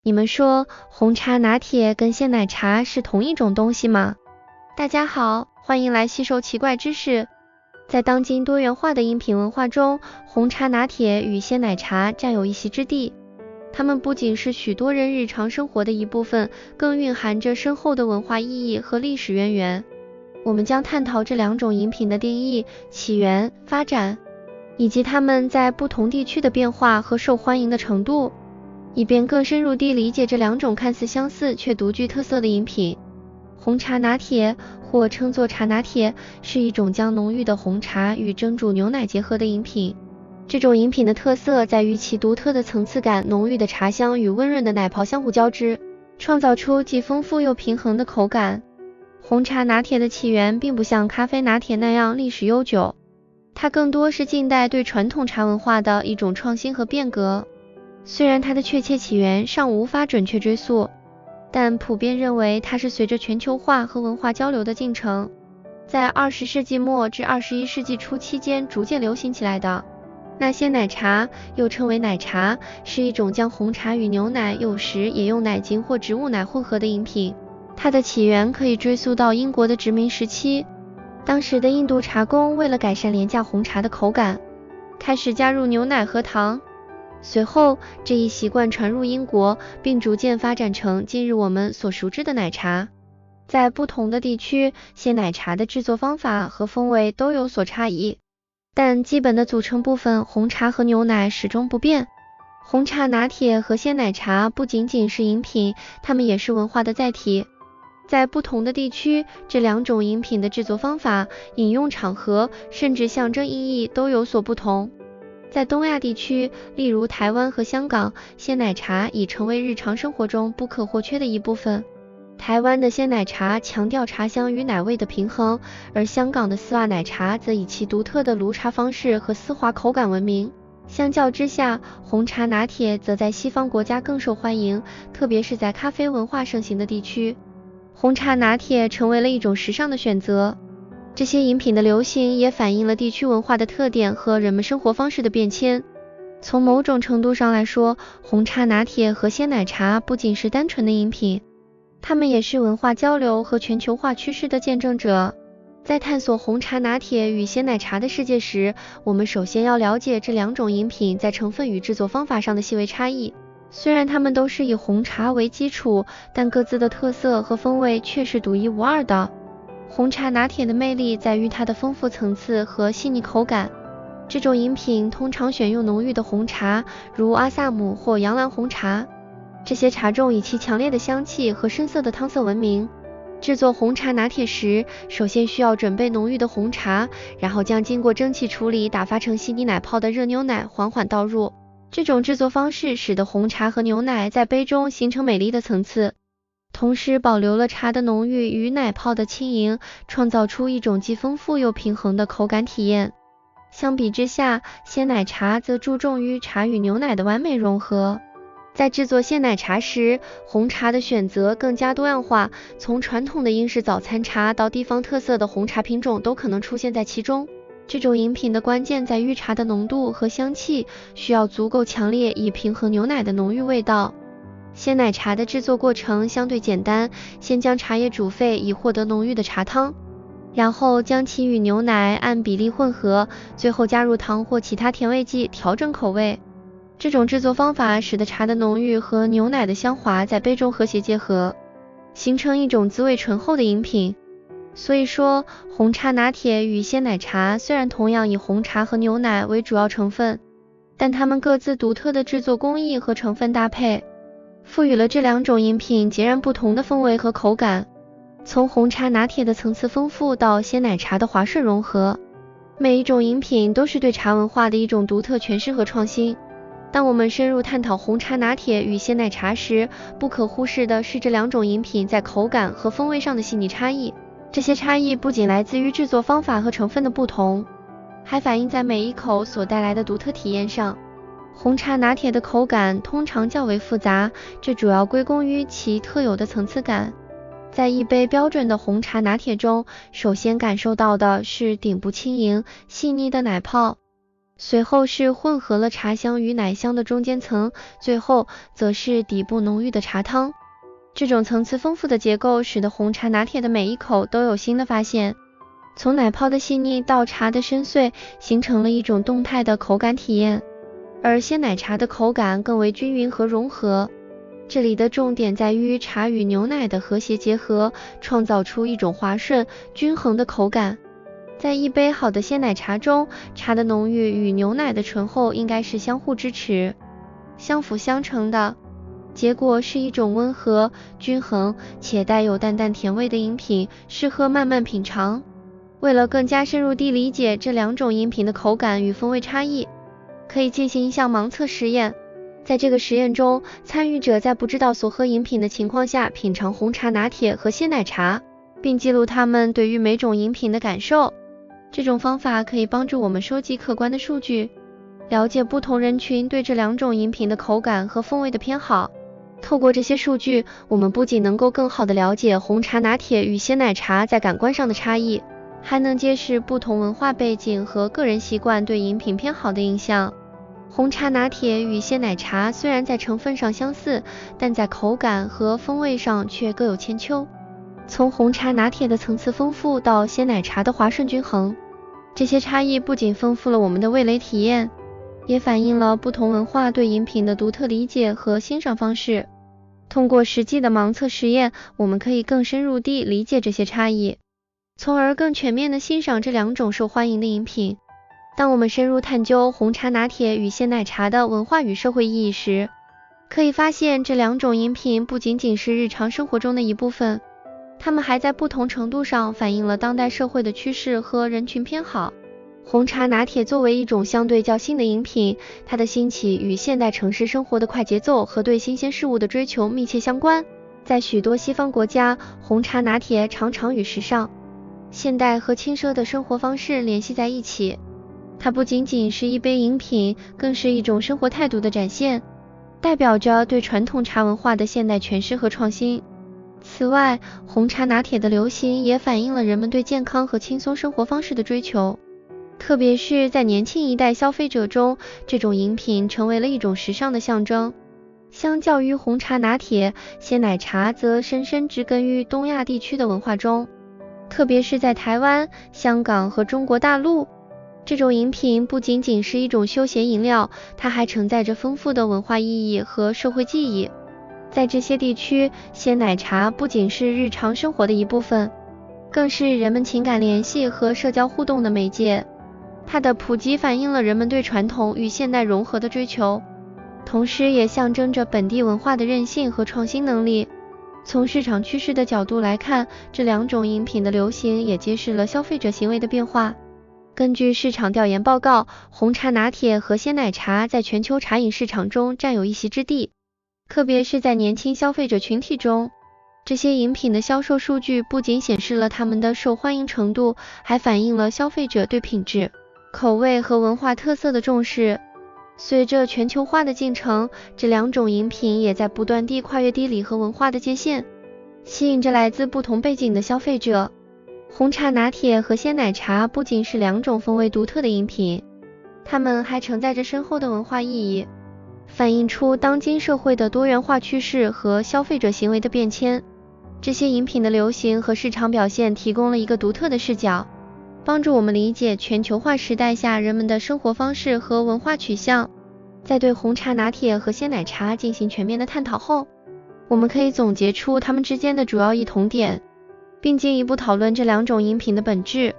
你们说红茶拿铁跟鲜奶茶是同一种东西吗？大家好，欢迎来吸收奇怪知识。在当今多元化的饮品文化中，红茶拿铁与鲜奶茶占有一席之地。它们不仅是许多人日常生活的一部分，更蕴含着深厚的文化意义和历史渊源。我们将探讨这两种饮品的定义、起源、发展，以及它们在不同地区的变化和受欢迎的程度，以便更深入地理解这两种看似相似却独具特色的饮品。红茶拿铁，或称作茶拿铁，是一种将浓郁的红茶与蒸煮牛奶结合的饮品。这种饮品的特色在于其独特的层次感，浓郁的茶香与温润的奶泡相互交织，创造出既丰富又平衡的口感。红茶拿铁的起源并不像咖啡拿铁那样历史悠久，它更多是近代对传统茶文化的一种创新和变革。虽然它的确切起源尚无法准确追溯，但普遍认为它是随着全球化和文化交流的进程，在20世纪末至21世纪初期间逐渐流行起来的。那鲜奶茶，又称为奶茶，是一种将红茶与牛奶，有时也用奶精或植物奶混合的饮品。它的起源可以追溯到英国的殖民时期，当时的印度茶工为了改善廉价红茶的口感，开始加入牛奶和糖。随后，这一习惯传入英国，并逐渐发展成今日我们所熟知的奶茶。在不同的地区，鲜奶茶的制作方法和风味都有所差异，但基本的组成部分红茶和牛奶始终不变。红茶拿铁和鲜奶茶不仅仅是饮品，它们也是文化的载体。在不同的地区，这两种饮品的制作方法、饮用场合，甚至象征意义都有所不同。在东亚地区，例如台湾和香港，鲜奶茶已成为日常生活中不可或缺的一部分。台湾的鲜奶茶强调茶香与奶味的平衡，而香港的丝袜奶茶则以其独特的炉茶方式和丝滑口感闻名。相较之下，红茶拿铁则在西方国家更受欢迎，特别是在咖啡文化盛行的地区，红茶拿铁成为了一种时尚的选择。这些饮品的流行也反映了地区文化的特点和人们生活方式的变迁。从某种程度上来说，红茶拿铁和鲜奶茶不仅是单纯的饮品，它们也是文化交流和全球化趋势的见证者。在探索红茶拿铁与鲜奶茶的世界时，我们首先要了解这两种饮品在成分与制作方法上的细微差异。虽然它们都是以红茶为基础，但各自的特色和风味却是独一无二的。红茶拿铁的魅力在于它的丰富层次和细腻口感。这种饮品通常选用浓郁的红茶，如阿萨姆或洋蓝红茶。这些茶种以其强烈的香气和深色的汤色闻名。制作红茶拿铁时，首先需要准备浓郁的红茶，然后将经过蒸汽处理打发成细腻奶泡的热牛奶缓缓倒入。这种制作方式使得红茶和牛奶在杯中形成美丽的层次，同时保留了茶的浓郁与奶泡的轻盈，创造出一种既丰富又平衡的口感体验。相比之下，鲜奶茶则注重于茶与牛奶的完美融合。在制作鲜奶茶时，红茶的选择更加多样化，从传统的英式早餐茶到地方特色的红茶品种都可能出现在其中。这种饮品的关键在于茶的浓度和香气，需要足够强烈以平衡牛奶的浓郁味道。鲜奶茶的制作过程相对简单，先将茶叶煮沸以获得浓郁的茶汤，然后将其与牛奶按比例混合，最后加入糖或其他甜味剂调整口味。这种制作方法使得茶的浓郁和牛奶的香滑在杯中和谐结合，形成一种滋味醇厚的饮品。所以说，红茶拿铁与鲜奶茶虽然同样以红茶和牛奶为主要成分，但它们各自独特的制作工艺和成分搭配，赋予了这两种饮品截然不同的风味和口感。从红茶拿铁的层次丰富到鲜奶茶的滑顺融合，每一种饮品都是对茶文化的一种独特诠释和创新。当我们深入探讨红茶拿铁与鲜奶茶时，不可忽视的是这两种饮品在口感和风味上的细腻差异。这些差异不仅来自于制作方法和成分的不同，还反映在每一口所带来的独特体验上。红茶拿铁的口感通常较为复杂，这主要归功于其特有的层次感。在一杯标准的红茶拿铁中，首先感受到的是顶部轻盈、细腻的奶泡，随后是混合了茶香与奶香的中间层，最后则是底部浓郁的茶汤。这种层次丰富的结构使得红茶拿铁的每一口都有新的发现，从奶泡的细腻到茶的深邃，形成了一种动态的口感体验。而鲜奶茶的口感更为均匀和融合，这里的重点在于茶与牛奶的和谐结合，创造出一种滑顺、均衡的口感。在一杯好的鲜奶茶中，茶的浓郁与牛奶的醇厚应该是相互支持、相辅相成的，结果是一种温和、均衡且带有淡淡甜味的饮品，适合慢慢品尝。为了更加深入地理解这两种饮品的口感与风味差异，可以进行一项盲测实验。在这个实验中，参与者在不知道所喝饮品的情况下品尝红茶拿铁和鲜奶茶，并记录他们对于每种饮品的感受。这种方法可以帮助我们收集客观的数据，了解不同人群对这两种饮品的口感和风味的偏好。透过这些数据，我们不仅能够更好地了解红茶拿铁与鲜奶茶在感官上的差异，还能揭示不同文化背景和个人习惯对饮品偏好的影响。红茶拿铁与鲜奶茶虽然在成分上相似，但在口感和风味上却各有千秋。从红茶拿铁的层次丰富到鲜奶茶的滑顺均衡，这些差异不仅丰富了我们的味蕾体验，也反映了不同文化对饮品的独特理解和欣赏方式。通过实际的盲测实验，我们可以更深入地理解这些差异，从而更全面地欣赏这两种受欢迎的饮品。当我们深入探究红茶拿铁与鲜奶茶的文化与社会意义时，可以发现这两种饮品不仅仅是日常生活中的一部分，它们还在不同程度上反映了当代社会的趋势和人群偏好。红茶拿铁作为一种相对较新的饮品，它的兴起与现代城市生活的快节奏和对新鲜事物的追求密切相关。在许多西方国家，红茶拿铁常常与时尚、现代和轻奢的生活方式联系在一起。它不仅仅是一杯饮品，更是一种生活态度的展现，代表着对传统茶文化的现代诠释和创新。此外，红茶拿铁的流行也反映了人们对健康和轻松生活方式的追求，特别是在年轻一代消费者中，这种饮品成为了一种时尚的象征。相较于红茶拿铁，鲜奶茶则深深植根于东亚地区的文化中，特别是在台湾、香港和中国大陆。这种饮品不仅仅是一种休闲饮料，它还承载着丰富的文化意义和社会记忆。在这些地区，鲜奶茶不仅是日常生活的一部分，更是人们情感联系和社交互动的媒介。它的普及反映了人们对传统与现代融合的追求，同时也象征着本地文化的韧性和创新能力。从市场趋势的角度来看，这两种饮品的流行也揭示了消费者行为的变化。根据市场调研报告，红茶拿铁和鲜奶茶在全球茶饮市场中占有一席之地，特别是在年轻消费者群体中。这些饮品的销售数据不仅显示了它们的受欢迎程度，还反映了消费者对品质、口味和文化特色的重视。随着全球化的进程，这两种饮品也在不断地跨越地理和文化的界限，吸引着来自不同背景的消费者。红茶拿铁和鲜奶茶不仅是两种风味独特的饮品，它们还承载着深厚的文化意义，反映出当今社会的多元化趋势和消费者行为的变迁。这些饮品的流行和市场表现提供了一个独特的视角，帮助我们理解全球化时代下人们的生活方式和文化取向。在对红茶拿铁和鲜奶茶进行全面的探讨后，我们可以总结出它们之间的主要异同点，并进一步讨论这两种饮品的本质。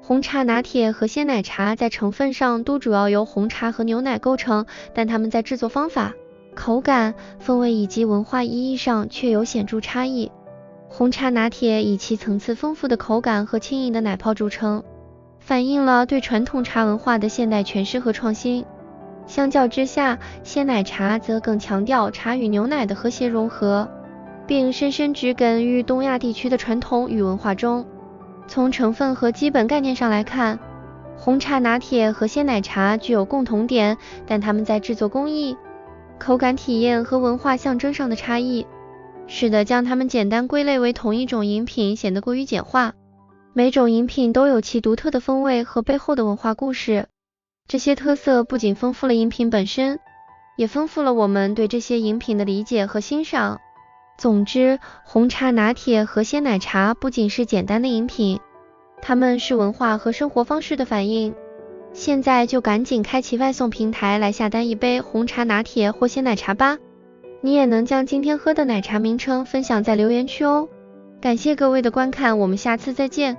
红茶拿铁和鲜奶茶在成分上都主要由红茶和牛奶构成，但它们在制作方法、口感、风味以及文化意义上却有显著差异。红茶拿铁以其层次丰富的口感和轻盈的奶泡著称，反映了对传统茶文化的现代诠释和创新。相较之下，鲜奶茶则更强调茶与牛奶的和谐融合，并深深植根于东亚地区的传统与文化中。从成分和基本概念上来看，红茶拿铁和鲜奶茶具有共同点，但它们在制作工艺、口感体验和文化象征上的差异，使得将它们简单归类为同一种饮品显得过于简化。每种饮品都有其独特的风味和背后的文化故事，这些特色不仅丰富了饮品本身，也丰富了我们对这些饮品的理解和欣赏。总之，红茶拿铁和鲜奶茶不仅是简单的饮品，它们是文化和生活方式的反应。现在就赶紧开启外送平台来下单一杯红茶拿铁或鲜奶茶吧。你也能将今天喝的奶茶名称分享在留言区哦。感谢各位的观看，我们下次再见。